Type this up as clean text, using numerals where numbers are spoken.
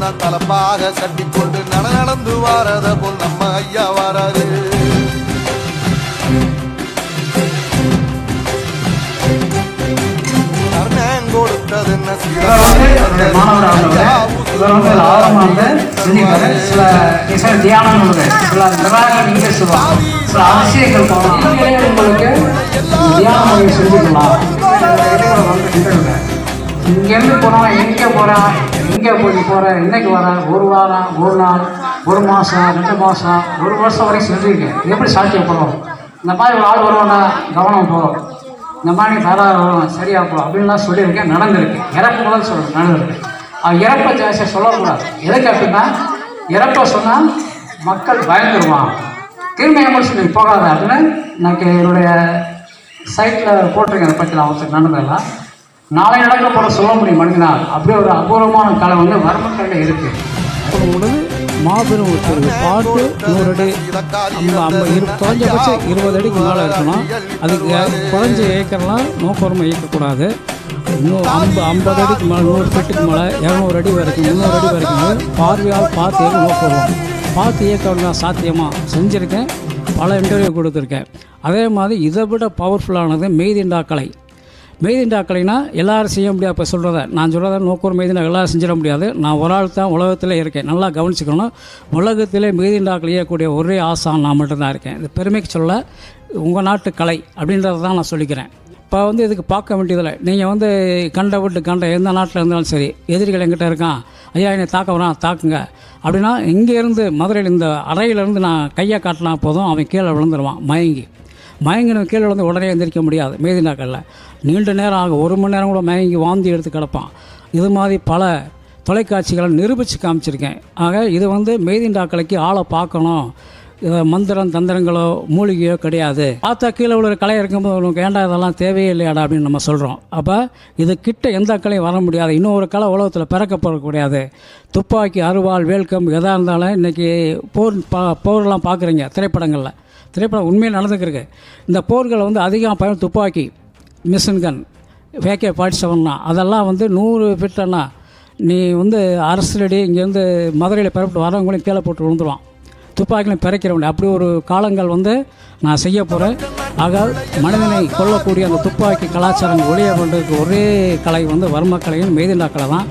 தான் தலப்பாக கட்டிக்கொண்டு நடந்து வாரத போல் நம்ம ஐயா வராரு. கொடுத்தது என்ன இங்கேருந்து போகிறோம், எங்கே போகிறேன், எங்கே போகிறேன், இன்னைக்கு வரேன், ஒரு வாரம், ஒரு நாள், ஒரு மாதம், 2 மாதம், 1 வருஷம் வரைக்கும் செஞ்சுருக்கேன். எப்படி சாத்தியப்படும்? இந்த மாதிரி ஒரு ஆள் வருவானா, கவனம் போ, இந்த மாதிரி தாராளம் வரும், சரியாக போ அப்படின்லாம் சொல்லியிருக்கேன். நடந்திருக்கு. இறப்பு முதல் சொல்கிறேன், நடந்திருக்கு. இறப்பை ஜாஸ்தியாக சொல்லக்கூடாது. எதுக்கு அப்படின்னா, இறப்பை சொன்னால் மக்கள் பயந்துருவான், திரும்ப எமர்ஷனுக்கு போகாத அப்படின்னு எனக்கு என்னுடைய சைட்டில் போட்டிருக்கேன். அதை பற்றி அவருக்கு நடந்ததெல்லாம் நாளை நடக்க போகிற சொல்ல முடியும் மனிதனால். அப்படியே ஒரு அபூர்வமான கலை வந்து வர்மக்கல்ல இருக்குது. மாபெரும் ஒரு பாட்டு 100 அடி குறைஞ்சபட்சம் 20 அடிக்கு மேலே இருக்கணும். அதுக்கு குறைஞ்ச ஏக்கர்லாம் நோக்கோரமாக இயக்கக்கூடாது. இன்னும் 50 அடிக்கு மேலே, 100 ஃபீட்டுக்கு மேலே, 200 அடி வரைக்கும், 300 அடி வரைக்கும் பார்வையால் பார்த்து நோக்குவோம். பார்த்து இயக்கம் தான் சாத்தியமாக செஞ்சுருக்கேன். பல இன்டர்வியூ கொடுத்துருக்கேன். அதே மாதிரி இதை விட பவர்ஃபுல்லானது மெய்திண்டா கலை. மெய்திண்டா கலைனா எல்லோரும் செய்ய முடியாது. இப்போ சொல்கிறத நான் சொல்கிறத நோக்கோர் மெய்திண்டா எல்லோரும் செஞ்சிட முடியாது. நான் ஒரு ஆள் தான் உலகத்தில் இருக்கேன். நல்லா கவனிச்சுக்கணும். உலகத்திலே மெய்திண்டாக்கள் செய்யக்கூடிய ஒரே ஆசான் நான் மட்டும்தான் இருக்கேன். இது பெருமைக்கு சொல்ல உங்கள் நாட்டு கலை அப்படின்றத தான் நான் சொல்லிக்கிறேன். இப்போ வந்து இதுக்கு பார்க்க வேண்டியதில்லை. நீங்கள் வந்து கண்ட எந்த நாட்டில் இருந்தாலும் சரி, எதிரிகள் எங்கிட்ட இருக்கான், ஐயா என்னை தாக்க வரான், தாக்குங்க அப்படின்னா இங்கேருந்து மதுரையில் இந்த அறையிலேருந்து நான் கையை காட்டினா போதும், அவன் கீழே விழுந்துருவான். மயங்கின கீழே விழுந்து உடனே எந்திரிக்க முடியாது. மெய்திண்டாக்களில் நீண்ட நேரம் ஆகும், 1 மணி நேரம் கூட மயங்கி வாந்தி எடுத்து கிடப்பான். இது மாதிரி பல தொலைக்காட்சிகளை நிரூபித்து காமிச்சிருக்கேன். ஆக இது வந்து மெய்திண்டாக்கலைக்கு ஆளை பார்க்கணும். மந்திரம் தந்திரங்களோ மூலிகையோ கிடையாது. பார்த்தா கீழே உள்ள கலை இருக்கும்போது உனக்கு ஏண்டா இதெல்லாம் தேவையே இல்லையாடா அப்படின்னு நம்ம சொல்கிறோம். அப்போ இது கிட்ட எந்த கலையும் வர முடியாது. இன்னொரு கலை உலகத்தில் பிறக்கப்படக்கூடாது. துப்பாக்கி, அருவாள், வேல்கம் எதாக இருந்தாலும் இன்றைக்கி போர்லாம் பார்க்குறீங்க திரைப்படம் உண்மையில் நடந்துக்கிருக்கு. இந்த போர்கள் வந்து அதிகம் பயன் துப்பாக்கி, மிஷின்கன், AK-47 அதெல்லாம் வந்து 100 ஃபீட்னா நீ வந்து அரசடி இங்கேருந்து மதுரையில் பிறப்பிட்டு வரவங்களையும் கீழே போட்டு விழுந்துருவான். துப்பாக்கிலையும் பிறக்கிறவங்க அப்படி ஒரு காலங்கள் வந்து நான் செய்ய போகிறேன். ஆக மனிதனை கொல்லக்கூடிய அந்த துப்பாக்கி கலாச்சாரம் ஒழிய பண்ணுறதுக்கு ஒரே கலை வந்து வர்மக்கலையும் மெய்திண்டா கலை தான்.